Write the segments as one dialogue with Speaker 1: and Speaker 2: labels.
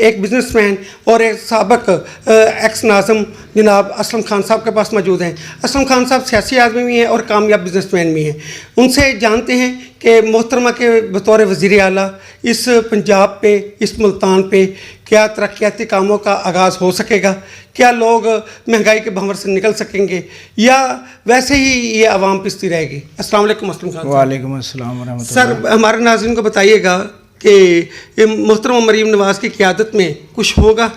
Speaker 1: एक बिजनेसमैन और एक साबिक एक्स नाज़िम जनाब असलम खान साहब के पास मौजूद हैं। असलम खान साहब सियासी आदमी भी हैं और कामयाब बिजनेसमैन भी हैं। उनसे जानते हैं कि मोहतरमा के बतौर वज़ीर आला इस पंजाब पे, इस मुल्तान पे क्या तरक्याती कामों का आगाज़ हो सकेगा, क्या लोग महंगाई के भंवर से निकल सकेंगे या वैसे ही ये आवाम पिसती रहेगी। अस्सलाम वालेकुम असलम खान।
Speaker 2: वालेकुम अस्सलाम व रहमतुल्लाह।
Speaker 1: सर, हमारे नाज़रीन को बताइएगा कि ये मोहतरमा मरीम नवाज़ की क़यादत में कुछ होगा?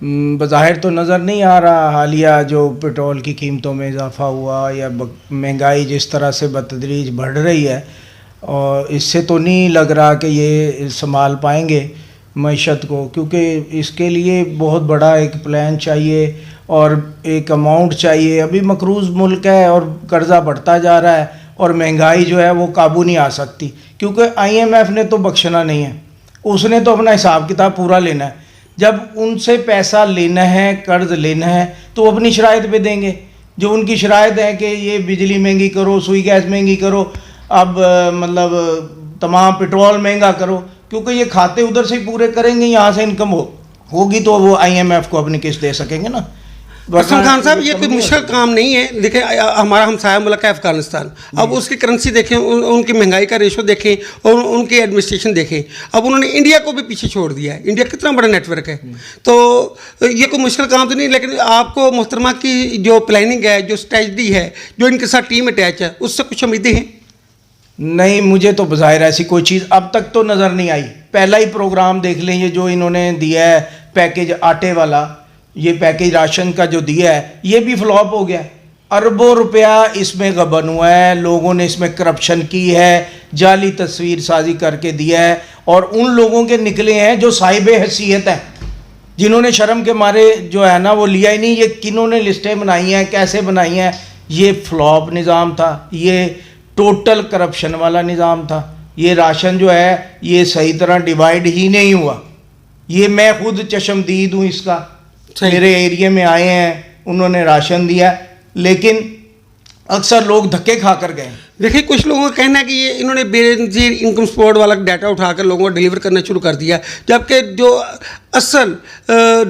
Speaker 2: बज़ाहिर तो नज़र नहीं आ रहा। हालिया जो पेट्रोल की कीमतों में इजाफ़ा हुआ या महंगाई जिस तरह से बतदरीज बढ़ रही है, और इससे तो नहीं लग रहा कि ये संभाल पाएंगे मईशत को, क्योंकि इसके लिए बहुत बड़ा एक प्लान चाहिए और एक अमाउंट चाहिए। अभी मकरूज़ मुल्क है और कर्ज़ा बढ़ता जा रहा है और महंगाई जो है वो काबू नहीं आ सकती, क्योंकि IMF ने तो बख्शना नहीं है, उसने तो अपना हिसाब किताब पूरा लेना है। जब उनसे पैसा लेना है, कर्ज लेना है, तो वो अपनी शराइत पे देंगे। जो उनकी शराइत है कि ये बिजली महंगी करो, सुई गैस महंगी करो, अब मतलब तमाम पेट्रोल महंगा करो, क्योंकि ये खाते उधर से ही पूरे करेंगे, यहाँ से इनकम होगी तो वो IMF को अपनी किस्त दे सकेंगे ना।
Speaker 1: असलम खान साहब, ये कोई मुश्किल काम नहीं है। देखें, हमारा हमसाया मुल्क है अफ़गानिस्तान, अब उसकी करेंसी देखें, उनकी महंगाई का रेशो देखें और उनकी एडमिनिस्ट्रेशन देखें। अब उन्होंने इंडिया को भी पीछे छोड़ दिया है। इंडिया कितना बड़ा नेटवर्क है, तो ये कोई मुश्किल काम तो नहीं। लेकिन आपको मोहतरमा की जो प्लानिंग है, जो स्ट्रेटजी है, जो इनके साथ टीम अटैच है, उससे कुछ उम्मीदें हैं?
Speaker 2: नहीं, मुझे तो बज़ाहिर ऐसी कोई चीज़ अब तक तो नज़र नहीं आई। पहला ही प्रोग्राम देख लें, ये जो इन्होंने दिया है पैकेज आटे वाला, ये पैकेज राशन का जो दिया है, ये भी फ्लॉप हो गया। अरबों रुपया इसमें गबन हुआ है, लोगों ने इसमें करप्शन की है, जाली तस्वीर साजी करके दिया है, और उन लोगों के निकले हैं जो साहिब हैसियत हैं, जिन्होंने शर्म के मारे जो है ना वो लिया ही नहीं। ये किन्होंने लिस्टें बनाई हैं, कैसे बनाई हैं? ये फ्लॉप निज़ाम था, ये टोटल करप्शन वाला निज़ाम था। ये राशन जो है ये सही तरह डिवाइड ही नहीं हुआ। ये मैं खुद चश्मदीद हूँ इसका, मेरे एरिया में आए हैं, उन्होंने राशन दिया, लेकिन अक्सर लोग धक्के खा कर गए।
Speaker 1: देखिए, कुछ लोगों का कहना है कि ये इन्होंने बेनज़ीर इनकम सपोर्ट वाला डाटा उठाकर लोगों को डिलीवर करना शुरू कर दिया, जबकि जो असल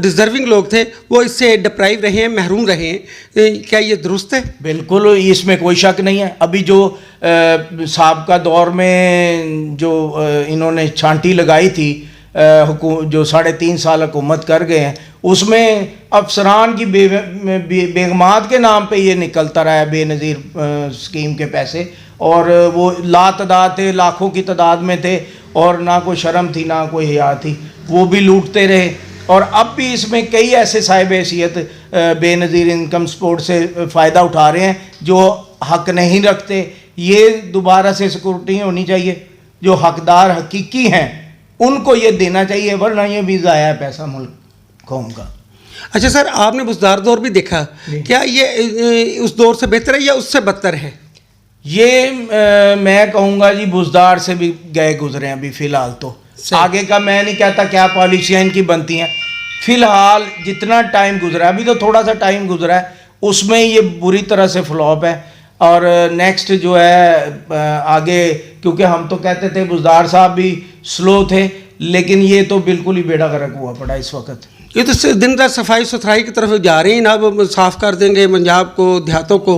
Speaker 1: डिज़र्विंग लोग थे वो इससे डिप्राइव रहे हैं, महरूम रहे हैं। क्या ये दुरुस्त है? बिल्कुल,
Speaker 2: इसमें कोई शक नहीं है। अभी जो साबका दौर में जो इन्होंने छांटी लगाई थी, जो 3.5 साल हुकूमत कर गए हैं, उसमें अफसरान की बेगमात के नाम पे ये निकलता रहा है बेनज़ीर स्कीम के पैसे, और वो लातदाद थे, लाखों की तादाद में थे, और ना कोई शर्म थी ना कोई हया थी, वो भी लूटते रहे। और अब भी इसमें कई ऐसे साहिब हैसियत बेनज़ीर इनकम सपोर्ट से फ़ायदा उठा रहे हैं जो हक नहीं रखते। ये दोबारा से सिक्योरिटी होनी चाहिए, जो हकदार हकीकी हैं उनको ये देना चाहिए, वरना ये भी ज़ाया है पैसा मुल्क कौम का।
Speaker 1: अच्छा सर, आपने बुज़दार दौर भी देखा, क्या ये उस दौर से बेहतर है या उससे बदतर है?
Speaker 2: ये मैं कहूँगा जी, बुज़दार से भी गए गुजरे हैं अभी फ़िलहाल तो। आगे का मैं नहीं कहता क्या पॉलिसियाँ इनकी बनती हैं। फ़िलहाल जितना टाइम गुजरा है, अभी तो थोड़ा सा टाइम गुजरा है, उसमें ये बुरी तरह से फ्लॉप है। और नेक्स्ट जो है आगे, क्योंकि हम तो कहते थे बुज़दार साहब भी स्लो थे, लेकिन ये तो बिल्कुल ही बेड़ा गर्क हुआ पड़ा इस वक्त।
Speaker 1: ये तो दिन रात सफाई सुथराई की तरफ जा रही हैं ना, अब साफ़ कर देंगे पंजाब को, देहातों को।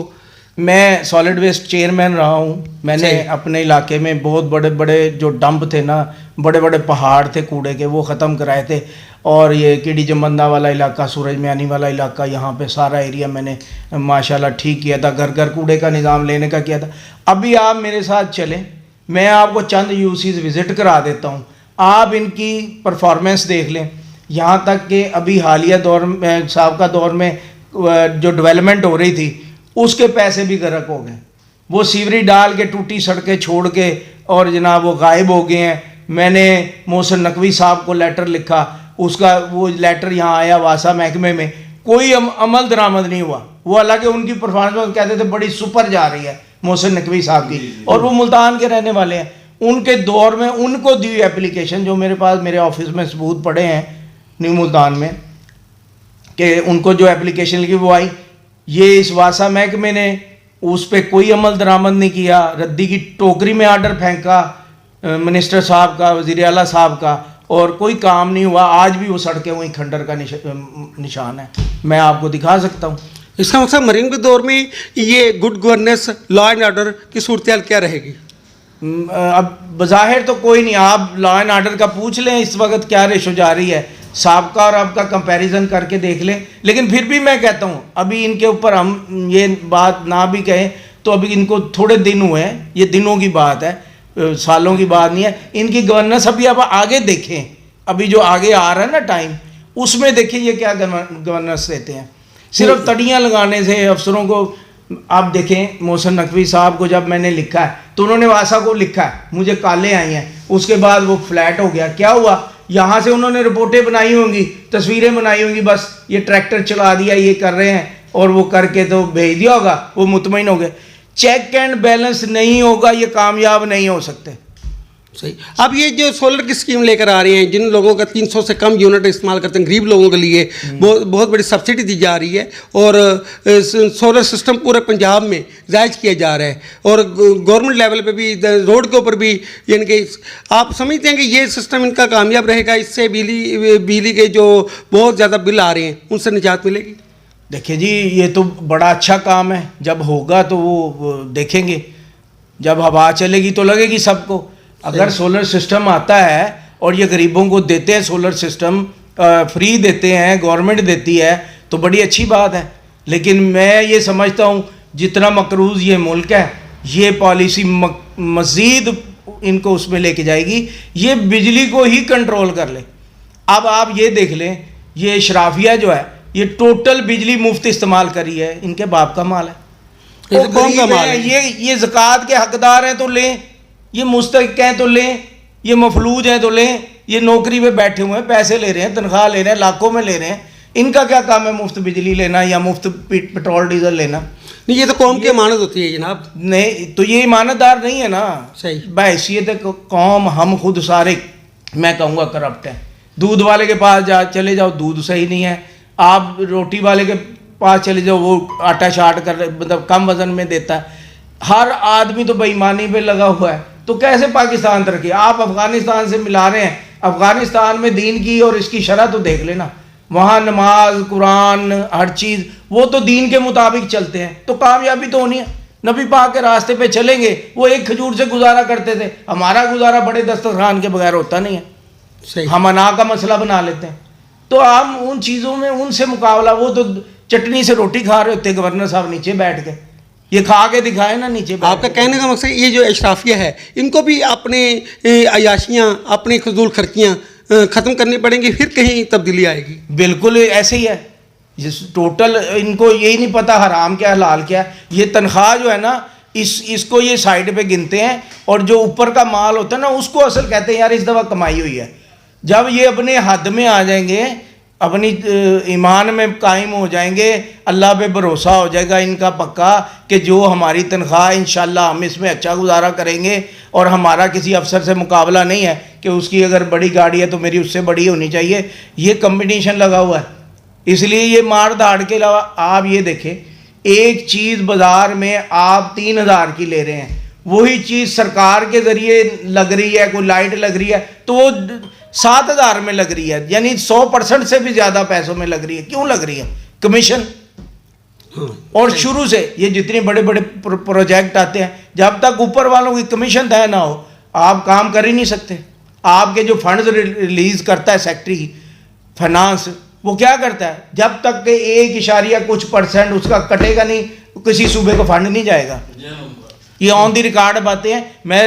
Speaker 2: मैं सॉलिड वेस्ट चेयरमैन रहा हूँ। मैंने अपने इलाके में बहुत बड़े बड़े जो डंप थे ना, बड़े बड़े पहाड़ थे कूड़े के, वो ख़त्म कराए थे। और ये कीड़ी जमंदा वाला इलाका, सूरज म्यानी वाला इलाका, यहाँ पे सारा एरिया मैंने माशाल्लाह ठीक किया था, घर घर कूड़े का निज़ाम लेने का किया था। अभी आप मेरे साथ चलें, मैं आपको चंद यूसीज विज़िट करा देता हूँ, आप इनकी परफॉर्मेंस देख लें। यहाँ तक कि अभी हालिया दौर में, साबका दौर में जो डेवलपमेंट हो रही थी, उसके पैसे भी गर्क हो गए। वो सीवरी डाल के टूटी सड़कें छोड़ के और जनाब वो गायब हो गए हैं। मैंने मोहसिन नकवी साहब को लेटर लिखा, उसका वो लेटर यहाँ आया वासा महकमे में, कोई अमल दरामद नहीं हुआ। वो हालांकि उनकी परफॉर्मेंस कहते थे बड़ी सुपर जा रही है मोहसिन नकवी साहब की, और वो मुल्तान के रहने वाले हैं। उनके दौर में उनको दी हुई एप्लीकेशन जो मेरे पास मेरे ऑफिस में सबूत पड़े हैं न्यू मुल्तान में, कि उनको जो एप्लीकेशन लिखी वो आई, ये इस वासा महकमे ने उस पर कोई अमल दरामद नहीं किया। रद्दी की टोकरी में आर्डर फेंका मिनिस्टर साहब का, वज़ीर आला साहब का, और कोई काम नहीं हुआ। आज भी वो सड़कें वहीं खंडर का निशान है, मैं आपको दिखा सकता हूँ।
Speaker 1: इसका मकसद मरीन के दौर में ये good governance, law and order की सूरत क्या रहेगी?
Speaker 2: अब बज़ाहिर तो कोई नहीं, आप लॉ एंड ऑर्डर का पूछ लें इस वक्त क्या रेशो जा रही है, साबका और अब का कंपैरिजन करके देख लें। लेकिन फिर भी मैं कहता हूँ अभी इनके ऊपर हम ये बात ना भी कहें तो अभी इनको थोड़े दिन हुए हैं, ये दिनों की बात है, सालों की बात नहीं है। इनकी गवर्नेंस अभी आप आगे देखें, अभी जो आगे आ रहा है ना टाइम, उसमें देखिए ये क्या गवर्नेंस देते हैं। सिर्फ तड़ियाँ लगाने से अफसरों को, आप देखें मोहसिन नकवी साहब को जब मैंने लिखा है तो उन्होंने वासा को लिखा है, मुझे काले आई हैं, उसके बाद वो फ्लैट हो गया। क्या हुआ, यहाँ से उन्होंने रिपोर्टें बनाई होंगी, तस्वीरें बनाई होंगी, बस ये ट्रैक्टर चला दिया, ये कर रहे हैं, और वो करके तो भेज दिया होगा, वो मुतमईन हो गए। चेक एंड बैलेंस नहीं होगा, ये कामयाब नहीं हो सकते।
Speaker 1: सही। अब ये जो सोलर की स्कीम लेकर आ रहे हैं, जिन लोगों का 300 से कम यूनिट इस्तेमाल करते हैं, गरीब लोगों के लिए बहुत बड़ी सब्सिडी दी जा रही है, और सोलर सिस्टम पूरे पंजाब में जायज़ किया जा रहा है, और गवर्नमेंट लेवल पे भी, रोड के ऊपर भी, यानी कि आप समझते हैं कि ये सिस्टम इनका कामयाब रहेगा? इससे बिजली के जो बहुत ज़्यादा बिल आ रहे हैं उनसे निजात मिलेगी?
Speaker 2: देखिए जी, ये तो बड़ा अच्छा काम है, जब होगा तो वो देखेंगे, जब हवा चलेगी तो लगेगी सबको। अगर सोलर सिस्टम आता है और ये गरीबों को देते हैं, सोलर सिस्टम फ्री देते हैं, गवर्नमेंट देती है, तो बड़ी अच्छी बात है। लेकिन मैं ये समझता हूँ जितना मकरूज़ ये मुल्क है, ये पॉलिसी मज़ीद इनको उसमें लेके जाएगी, ये बिजली को ही कंट्रोल कर ले। अब आप ये देख लें, ये इशराफिया जो है ये टोटल बिजली मुफ्त इस्तेमाल करी है, इनके बाप का माल है,
Speaker 1: ये कौन का माल है?
Speaker 2: ये ज़कात के हकदार हैं तो लें, ये मुस्तहिक हैं तो लें, ये मफलूज हैं तो लें, ये नौकरी पे बैठे हुए हैं, पैसे ले रहे हैं, तनख्वाह ले रहे हैं, लाखों में ले रहे हैं, इनका क्या काम है मुफ्त बिजली लेना या मुफ्त पेट्रोल डीजल लेना?
Speaker 1: नहीं, ये तो कौम की अमानत होती है जनाब।
Speaker 2: नहीं तो ये ईमानदार नहीं है ना।
Speaker 1: सही।
Speaker 2: बहैसियत कौम हम खुद सारे, मैं कहूँगा करप्ट हैं। दूध वाले के पास चले जाओ, दूध सही नहीं है। आप रोटी वाले के पास चले जाओ, वो आटा शाट कर, मतलब कम वजन में देता है। हर आदमी तो बेईमानी पे लगा हुआ है, तो कैसे पाकिस्तान तरक्की? आप अफ़गानिस्तान से मिला रहे हैं, अफ़गानिस्तान में दीन की और इसकी शरह तो देख लेना, वहाँ नमाज, कुरान, हर चीज़ वो तो दीन के मुताबिक चलते हैं, तो कामयाबी तो होनी है। नबी पाक के रास्ते पे चलेंगे, वो एक खजूर से गुजारा करते थे, हमारा गुजारा बड़े दस्तरखान के बगैर होता नहीं है।
Speaker 1: सही।
Speaker 2: हम अना का मसला बना लेते हैं, तो हम उन चीज़ों में उनसे मुकाबला, वो तो चटनी से रोटी खा रहे होते गवर्नर साहब नीचे बैठ के, ये खा के दिखाए ना नीचे।
Speaker 1: आपका कहने का मकसद ये जो इशराफिया है, इनको भी अपने अयाशियाँ, अपनी फजूल खर्चियाँ ख़त्म करनी पड़ेंगी, फिर कहीं तब्दीली आएगी।
Speaker 2: बिल्कुल ऐसे ही है, जिस टोटल इनको यही नहीं पता हराम क्या हलाल क्या। ये तनख्वाह जो है ना, इसको ये साइड पे गिनते हैं, और जो ऊपर का माल होता है ना, उसको असल कहते हैं यार इस दफ़ा कमाई हुई है। जब ये अपने हद में आ जाएंगे, अपनी ईमान में कायम हो जाएंगे, अल्लाह पे भरोसा हो जाएगा इनका पक्का कि जो हमारी तनख्वाह इंशाल्लाह हम इसमें अच्छा गुजारा करेंगे, और हमारा किसी अफसर से मुकाबला नहीं है कि उसकी अगर बड़ी गाड़ी है तो मेरी उससे बड़ी होनी चाहिए। ये कंपटीशन लगा हुआ है, इसलिए ये मार धाड़ के अलावा आप ये देखें, एक चीज़ बाज़ार में आप 3000 की ले रहे हैं, वही चीज़ सरकार के ज़रिए लग रही है, कोई लाइट लग रही है तो वो 7000 में लग रही है, यानी 100% से भी ज़्यादा पैसों में लग रही है। क्यों लग रही है? कमीशन। और शुरू से ये जितने बड़े बड़े प्रोजेक्ट आते हैं, जब तक ऊपर वालों की कमीशन तय ना हो, आप काम कर ही नहीं सकते। आपके जो फंड्स रिलीज करता है सेक्रेटरी फाइनेंस, वो क्या करता है, जब तक 1% उसका कटेगा नहीं, किसी सूबे को फंड नहीं जाएगा। ये ऑन दी रिकॉर्ड बातें हैं। मैं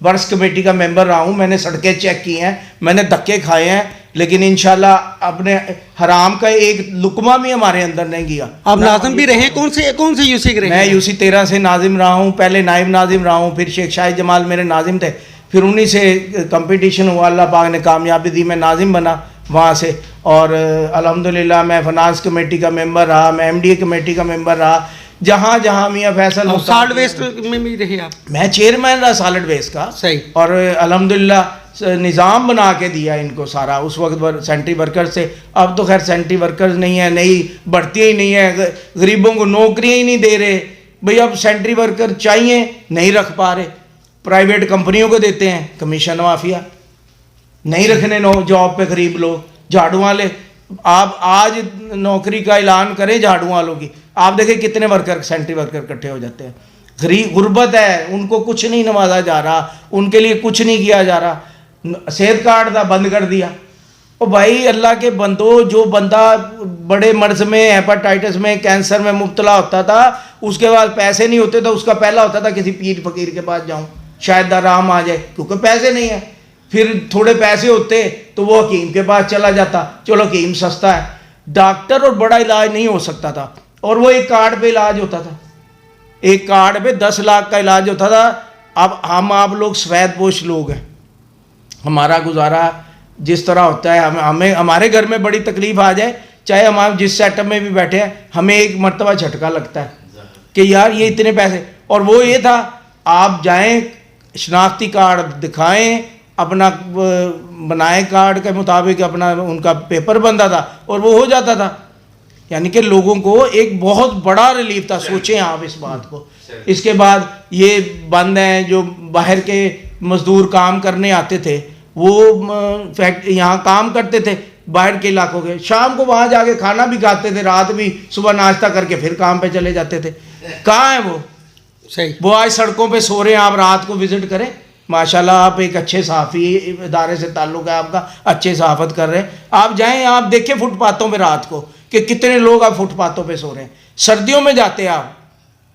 Speaker 2: वर्क्स कमेटी का मेंबर रहा हूँ, मैंने सड़कें चेक की हैं, मैंने धक्के खाए हैं, लेकिन इंशाल्लाह अपने हराम का एक लुकमा भी हमारे अंदर नहीं गया।
Speaker 1: आप नाजिम भी रहे, कौन से यूसी के रहे?
Speaker 2: मैं यूसी 13 से नाजिम रहा हूँ, पहले नाइब नाजिम रहा हूँ, फिर शेख शाहिद जमाल मेरे नाजिम थे, फिर उन्हीं से कंपटीशन हुआ, अल्लाह पाक ने कामयाबी दी, मैं नाजिम बना वहाँ से, और अल्हम्दुलिल्लाह मैं फाइनेंस कमेटी का मेंबर रहा, मैं MDA कमेटी का मेंबर रहा, जहाँ जहाँ मियाँ फैसल।
Speaker 1: सॉलिड वेस्ट में भी रहे आप? मैं
Speaker 2: चेयरमैन रहा सॉलिड वेस्ट का।
Speaker 1: सही।
Speaker 2: और अल्हम्दुलिल्लाह निज़ाम बना के दिया इनको सारा, उस वक्त सेंट्री वर्कर्स से। अब तो खैर सेंट्री वर्कर्स नहीं है, नई भर्तियाँ ही नहीं है, गरीबों को नौकरियाँ ही नहीं दे रहे भाई। अब सेंट्री वर्कर चाहिए, नहीं रख पा रहे, प्राइवेट कंपनियों को देते हैं, कमीशन माफिया। नहीं रखने जॉब पे गरीब लोग, झाड़ू वाले। आप आज नौकरी का ऐलान करें झाड़ू वालों की, आप देखें कितने वर्कर, सेंट्री वर्कर इकट्ठे हो जाते हैं। गरीब गुर्बत है, उनको कुछ नहीं नवाजा जा रहा, उनके लिए कुछ नहीं किया जा रहा। सेहत कार्ड था, बंद कर दिया। और भाई अल्लाह के बंदो, जो बंदा बड़े मर्ज में, हेपाटाइटिस में, कैंसर में मुब्तला होता था, उसके बाद पैसे नहीं होते तो उसका पहला होता था किसी पीर फकीर के पास जाऊं, शायद आराम आ जाए, क्योंकि पैसे नहीं है। फिर थोड़े पैसे होते तो वो हकीम के पास चला जाता, चलो हकीम सस्ता है। डॉक्टर और बड़ा इलाज नहीं हो सकता था, और वो एक कार्ड पे इलाज होता था, एक कार्ड पे 10 लाख का इलाज होता था। अब हम आप लोग सफेदपोश लोग हैं, हमारा गुजारा जिस तरह होता है, हमें हमारे घर में बड़ी तकलीफ आ जाए, चाहे हम जिस सेटअप में भी बैठे हैं, हमें एक मर्तबा झटका लगता है कि यार ये इतने पैसे। और वो ये था, आप जाएं, शनाख्ती कार्ड दिखाएं, अपना बनाए कार्ड के मुताबिक अपना उनका पेपर बनता था और वो हो जाता था। यानी कि लोगों को एक बहुत बड़ा रिलीफ था। सोचें आप इस बात को। इसके बाद ये बंद हैं, जो बाहर के मजदूर काम करने आते थे, वो यहाँ काम करते थे बाहर के इलाकों के, शाम को वहाँ जाके खाना भी खाते थे, रात भी सुबह नाश्ता करके फिर काम पे चले जाते थे। कहाँ है वो?
Speaker 1: सही।
Speaker 2: वो आज सड़कों पे सो रहे हैं। आप रात को विजिट करें, माशाल्लाह आप एक अच्छे सहाफ़ी इदारे से ताल्लुक़ है आपका, अच्छे सहाफ़त कर रहे हैं, आप जाएं, आप देखें फुटपाथों पे रात को कि कितने लोग आप फुटपाथों पे सो रहे हैं। सर्दियों में जाते हैं आप,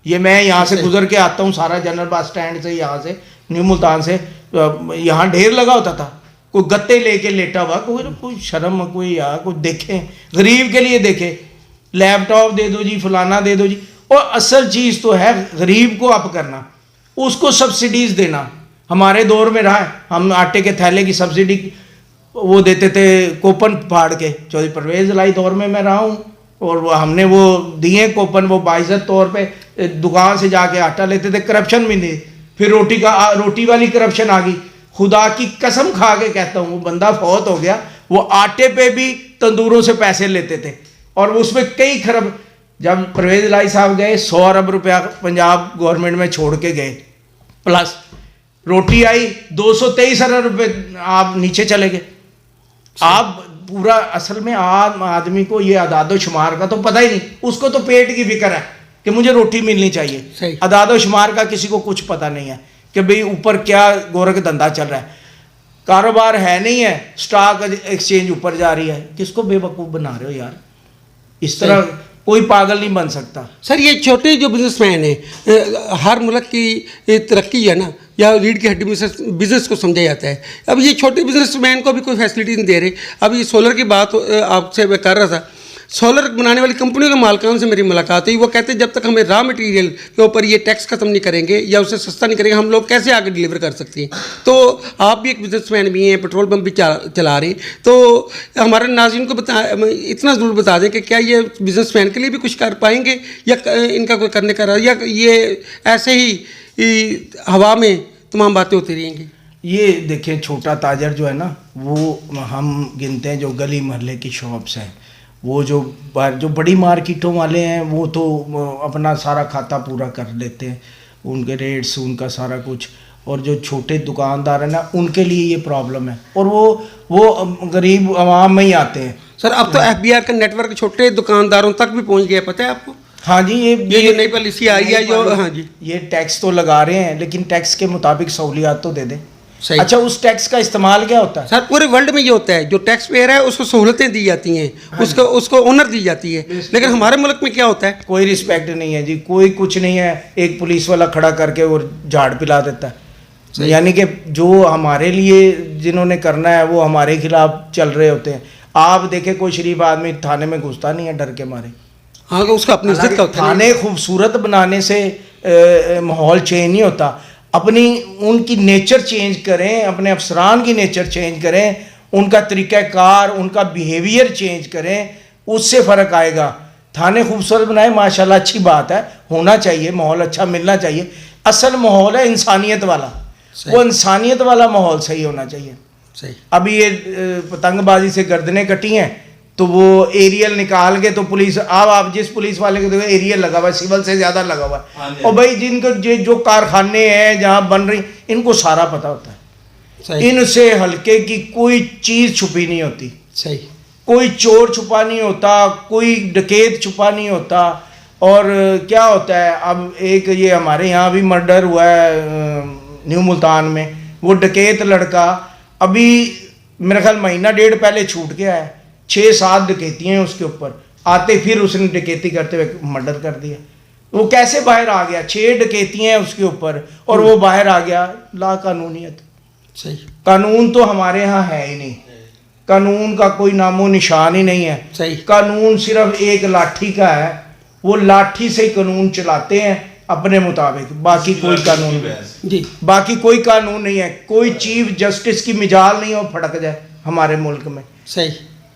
Speaker 2: ये मैं यहाँ से गुजर के आता हूँ, सारा जनरल बस स्टैंड से, यहाँ से न्यू मुल्तान से, यहाँ ढेर लगा होता था, कोई गत्ते लेके लेटा हुआ, कोई शर्म, कोई यार कोई देखें, गरीब के लिए देखे, लैपटॉप दे दो जी, फलाना दे दो जी। और असल चीज़ तो है गरीब को अप करना, उसको सब्सिडीज़ देना। हमारे दौर में रहा है, हम आटे के थैले की सब्सिडी वो देते थे कूपन फाड़ के, चौधरी परवेज़ लाई दौर में मैं रहा हूँ, और वो हमने वो दिए कूपन, वो बाइज़्ज़त तौर पे दुकान से जाके आटा लेते थे, करप्शन भी नहीं। फिर रोटी वाली करप्शन आ गई। खुदा की कसम खा के कहता हूँ, वो बंदा फौत हो गया, वो आटे पे भी तंदूरों से पैसे लेते थे, और उसमें कई खरब। जब परवेज़ लाई साहब गए, 100 अरब रुपया पंजाब गवर्नमेंट में छोड़ के गए, प्लस रोटी आई 223 अरब रुपये, आप नीचे चले गए। आप पूरा, असल में आम आदमी को ये अदादो शुमार का तो पता ही नहीं, उसको तो पेट की फिक्र है कि मुझे रोटी मिलनी चाहिए। अदादो शुमार का किसी को कुछ पता नहीं है कि भाई ऊपर क्या गोरख धंधा चल रहा है, कारोबार है नहीं है, स्टॉक एक्सचेंज ऊपर जा रही है। किसको बेवकूफ़ बना रहे हो यार? इस तरह कोई पागल नहीं बन सकता।
Speaker 1: सर, ये छोटे जो बिजनेसमैन हैं, हर मुल्क की तरक्की है ना, या रीढ़ की हड्डी में से बिज़नेस को समझा जाता है। अब ये छोटे बिजनेसमैन को भी कोई फैसिलिटी नहीं दे रहे। अब ये सोलर की बात आपसे मैं कर रहा था, सोलर बनाने वाली कंपनियों के मालिकान से मेरी मुलाकात हुई। वो कहते हैं जब तक हमें रॉ मटेरियल के ऊपर ये टैक्स ख़त्म नहीं करेंगे या उसे सस्ता नहीं करेंगे, हम लोग कैसे आगे डिलीवर कर सकते हैं। तो आप भी एक बिजनेसमैन भी हैं, पेट्रोल पंप भी चला रहे हैं, तो हमारे नाज़रीन को इतना ज़रूर बता दें कि क्या ये बिजनेसमैन के लिए भी कुछ कर पाएंगे, या इनका कोई करने का, या ये ऐसे ही हवा में तमाम बातें होती रहेंगी।
Speaker 2: ये देखें, छोटा ताजर जो है ना, वो हम गिनते हैं जो गली मोहल्ले की शॉप्स हैं, वो जो बड़ी मार्केटों वाले हैं, वो तो अपना सारा खाता पूरा कर लेते हैं, उनके रेट्स, उनका सारा कुछ। और जो छोटे दुकानदार हैं ना, उनके लिए ये प्रॉब्लम है, और वो गरीब आवाम में ही आते हैं।
Speaker 1: सर, अब तो FBR का नेटवर्क छोटे दुकानदारों तक भी पहुंच गया, पता है आपको?
Speaker 2: हाँ जी,
Speaker 1: ये नई पॉलिसी आई है जो, हाँ जी,
Speaker 2: ये टैक्स तो लगा रहे हैं, लेकिन टैक्स के मुताबिक सहूलियात तो दे दें।
Speaker 1: सही।
Speaker 2: अच्छा, उस टैक्स का इस्तेमाल क्या होता है?
Speaker 1: सर, पूरे वर्ल्ड में ये होता है, जो टैक्स पेयर है उसको सहूलतें दी जाती हैं, हाँ, उसको ऑनर दी जाती है। लेकिन हमारे मुल्क में क्या होता है? कोई
Speaker 2: रिस्पेक्ट नहीं है जी, कोई कुछ नहीं है। एक पुलिस वाला खड़ा करके और झाड़ पिला देता है। यानी कि जो हमारे लिए जिन्होंने करना है वो हमारे खिलाफ चल रहे होते हैं। आप देखें, कोई शरीफ आदमी थाने में घुसता नहीं है डर के मारे।
Speaker 1: हाँ, उसका अपनी इज्जत का होता है।
Speaker 2: थाने खूबसूरत बनाने से माहौल चेंज नहीं होता। अपनी उनकी नेचर चेंज करें, अपने अफसरान की नेचर चेंज करें, उनका तरीक़ाकार, उनका बिहेवियर चेंज करें, उससे फ़र्क आएगा। थाने खूबसूरत बनाए, माशाल्लाह, अच्छी बात है, होना चाहिए, माहौल अच्छा मिलना चाहिए। असल माहौल है इंसानियत वाला, वो इंसानियत वाला माहौल सही होना चाहिए।
Speaker 1: सही।
Speaker 2: अभी ये पतंगबाजी से गर्दनें कटी हैं, तो वो एरियल निकाल के, तो पुलिस, अब आप जिस पुलिस वाले को देखो एरियल लगा हुआ है, सिविल से ज़्यादा लगा हुआ है। और भाई जिनको जो कारखाने हैं जहाँ बन रही, इनको सारा पता होता है।
Speaker 1: सही।
Speaker 2: इनसे हल्के की कोई चीज़ छुपी नहीं होती,
Speaker 1: सही।
Speaker 2: कोई चोर छुपा नहीं होता, कोई डकैत छुपा नहीं होता। और क्या होता है, अब एक ये हमारे यहाँ भी मर्डर हुआ है न्यू मुल्तान में, वो डकैत लड़का अभी मेरे ख्याल महीना डेढ़ पहले छूट गया है, 6-7 डकैतियाँ हैं उसके ऊपर, आते फिर उसने डकैती करते हुए मर्डर कर दिया। वो कैसे बाहर आ गया? 6 डकैतियाँ हैं उसके ऊपर और वो बाहर आ गया। ला कानूनियत,
Speaker 1: सही।
Speaker 2: कानून तो हमारे यहाँ है ही नहीं, कानून का कोई नामो निशान ही नहीं है।
Speaker 1: सही।
Speaker 2: कानून सिर्फ एक लाठी का है, वो लाठी से ही कानून चलाते हैं अपने मुताबिक, बाकी कोई कानून नहीं,
Speaker 1: जी।
Speaker 2: बाकी कोई कानून नहीं है। कोई चीफ जस्टिस की मिजाल नहीं हो फटक जाए हमारे मुल्क में,
Speaker 1: सही।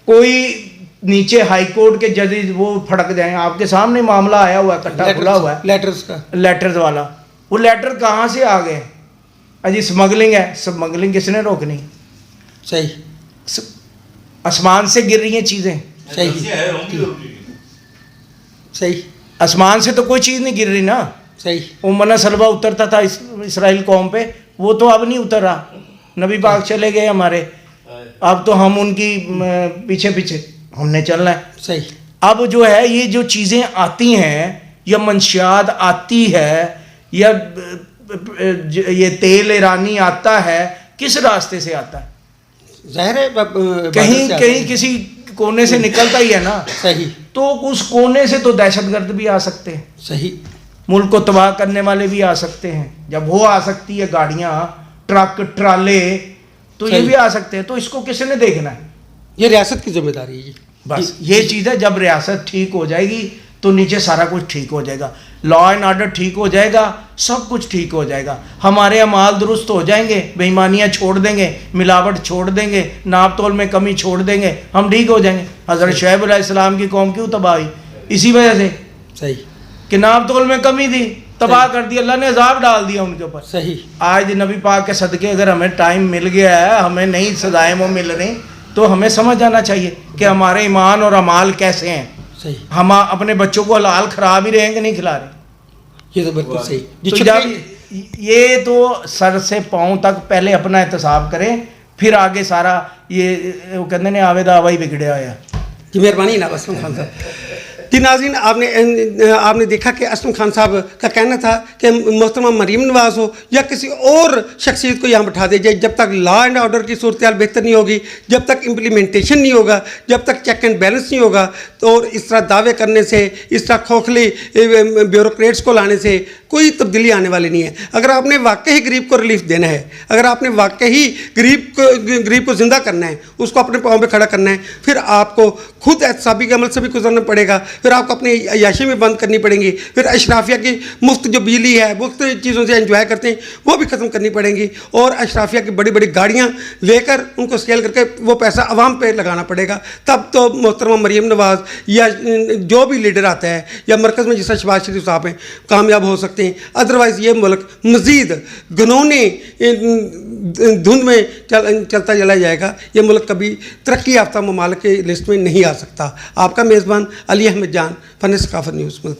Speaker 2: कोई नीचे हाई कोर्ट के जजेस वो फटक जाए। आपके सामने मामला आया हुआ है, कट्टा खुला हुआ है
Speaker 1: लेटर्स का,
Speaker 2: लेटर्स वाला। वो लेटर कहाँ से आ गए? अजी स्मगलिंग है, स्मगलिंग किसने रोकनी?
Speaker 1: सही।
Speaker 2: आसमान से गिर रही हैं चीज़ें,
Speaker 1: सही। सही।
Speaker 2: आसमान से तो कोई चीज़ नहीं गिर रही ना।
Speaker 1: सही।
Speaker 2: उमना सलबा उतरता था इसराइल कौम पे, वो तो अब नहीं उतर रहा, नबी पाक चले गए हमारे, अब तो हम उनकी पीछे पीछे हमने चलना है।
Speaker 1: सही।
Speaker 2: अब जो है ये जो चीज़ें आती हैं या मंशियात आती है या ये तेल ईरानी आता है, किस रास्ते से आता है?
Speaker 1: ज़ाहिर है
Speaker 2: कहीं कहीं किसी कोने से निकलता ही है ना।
Speaker 1: सही।
Speaker 2: तो उस कोने से तो दहशतगर्द भी आ सकते हैं,
Speaker 1: सही।
Speaker 2: मुल्क को तबाह करने वाले भी आ सकते हैं। जब वो आ सकती है गाड़ियाँ, ट्रक, ट्राले, तो ये
Speaker 1: सही।
Speaker 2: भी आ सकते हैं। तो इसको किसने देखना है?
Speaker 1: ये रियासत की जिम्मेदारी है जी।
Speaker 2: बस ये चीज़ है, जब रियासत ठीक हो जाएगी तो नीचे सारा कुछ ठीक हो जाएगा, लॉ एंड ऑर्डर ठीक हो जाएगा, सब कुछ ठीक हो जाएगा, हमारे अमाल दुरुस्त हो जाएंगे, बेईमानियाँ छोड़ देंगे, मिलावट छोड़ देंगे, नाप तोल में कमी छोड़ देंगे, हम ठीक हो जाएंगे। हज़रत शुएब अलैहिस्सलाम की कौम क्यों तबाह हुई? इसी वजह से
Speaker 1: सही।
Speaker 2: कि नाप तोल में कमी थी, तबाह कर दिया, अल्लाह ने अजाब डाल दिया उनके ऊपर।
Speaker 1: सही।
Speaker 2: आज नबी पाक के सदके अगर हमें टाइम मिल गया है, हमें नई सजाएं वो मिल रही, तो हमें समझ जाना चाहिए कि हमारे ईमान और अमाल कैसे हैं।
Speaker 1: सही।
Speaker 2: हम अपने बच्चों को हलाल खराब ही रहेंगे, नहीं खिला रहे।
Speaker 1: ये तो बिल्कुल सही।
Speaker 2: तो जब ये तो सर से पाँव तक पहले अपना एहतसाब करें, फिर आगे सारा ये वो कहते ने आवेदा आवा ही बिगड़े आया।
Speaker 1: जी मेहरबानी ना असलम खान साहब। जी नाज़रीन, आपने देखा कि असलम खान साहब का कहना था कि मोहतरमा मरीम नवाज़ हो या किसी और शख्सियत को यहाँ बैठा दिया जाए, जब तक लॉ एंड ऑर्डर की सूरत हाल बेहतर नहीं होगी, जब तक इम्प्लीमेंटेशन नहीं होगा, जब तक चेक एंड बैलेंस नहीं होगा, तो और इस तरह दावे करने से, इस तरह खोखले ब्यूरोक्रेट्स को लाने से कोई तब्दीली आने वाली नहीं है। अगर आपने वाकई गरीब को रिलीफ देना है, अगर आपने वाकई गरीब को ज़िंदा करना है, उसको अपने पाँव पे खड़ा करना है, फिर आपको खुद एहतसाबी के अमल से भी गुजरना पड़ेगा, फिर आपको अपनी अय्याशी में बंद करनी पड़ेंगी, फिर अशराफिया की मुफ्त जो बिजली है, मुफ्त चीज़ों से एंजॉय करते हैं, वो भी ख़त्म करनी पड़ेंगी, और अशराफिया की बड़ी बड़ी गाड़ियाँ लेकर उनको सेल करके वो पैसा अवाम पे लगाना पड़ेगा। तब तो मोहतरमा मरीम नवाज़ या जो भी लीडर आता है या मरकज़ में जैसा शहबाज शरीफ साहब हैं कामयाब हो सकते हैं। अदरवाइज़ ये मुल्क मज़ीद घनौने धुंध में चलता चला जाएगा। ये मुल्क कभी तरक्की याफ्ता ममालिक के लिस्ट में नहीं आ सकता। आपका मेज़बान अली अहमद जान, फ़न सकाफ़त न्यूज़ मुल्तान।